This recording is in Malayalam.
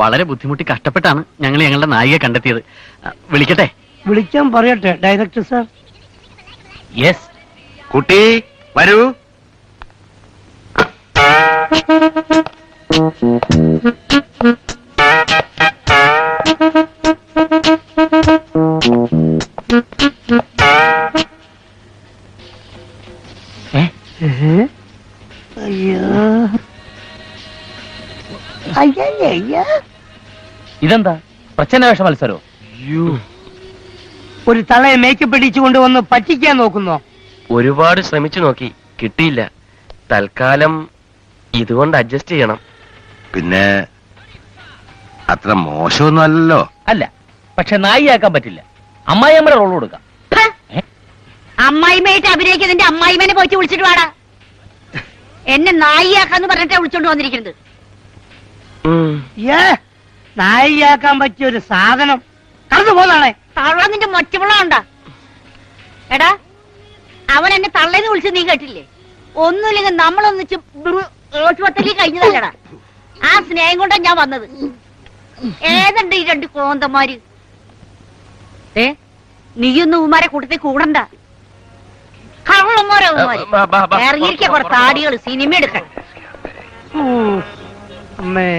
വളരെ ബുദ്ധിമുട്ടി കഷ്ടപ്പെട്ടാണ് ഞങ്ങൾ ഞങ്ങളുടെ നായികയെ കണ്ടെത്തിയത്. വിളിക്കട്ടെ? വിളിക്കാൻ പറയട്ടെ ഡയറക്ടർ സാർ? യെസ്. കുട്ടി വരൂ. ഇതെന്താ പ്രച്ഛന്നവേഷ മത്സരോ? ഒരു തളയെ മേക്കപ്പ് ഇടിച്ചു കൊണ്ടുവന്ന് പറ്റിക്കാൻ നോക്കുന്നോ? ഒരുപാട് ശ്രമിച്ചു നോക്കി, കിട്ടിയില്ല. തൽക്കാലം ഇതുകൊണ്ട് അഡ്ജസ്റ്റ് ചെയ്യണം. പിന്നെ അത്ര മോശമൊന്നും അല്ലല്ലോ. അല്ല, പക്ഷെ നായിയാക്കാൻ പറ്റില്ല. അമ്മായിയമ്മയുടെ റോൾ കൊടുക്കാം. അമ്മായിമ്മയായിട്ട് അഭിനയിക്കുന്നതിന്റെ അമ്മായിമ്മനെ പോയിട്ട് വിളിച്ചിട്ട് വാടാ. എന്നെ നായിയാക്കാന്ന് പറഞ്ഞിട്ടാ വിളിച്ചോണ്ട് വന്നിരിക്കുന്നത്. നായിയാക്കാൻ പറ്റിയ ഒരു സാധനം കടന്നു പോന്നാണേ. തള്ള നിന്റെ മൊറ്റമുള്ള ഉണ്ടാ? എടാ, അവൻ എന്നെ തള്ളേന്ന് വിളിച്ചത് നീ കേട്ടില്ലേ? ഒന്നുമില്ലെങ്കിൽ നമ്മളൊന്നിച്ച് ഓട്ടുപത്തലി കഴിഞ്ഞതല്ലടാ. ആ സ്നേഹം കൊണ്ടാ ഞാൻ വന്നത്. ഏതുണ്ട് ഈ രണ്ട് കോന്തന്മാര്? നീയൊന്നും ഉമാരെ കൂട്ടത്തിൽ കൂടണ്ട. കള്ളന്മാരോ ഇറങ്ങിയിരിക്ക കുറെ താടികള് സിനിമ എടുക്കാൻ. അമ്മേ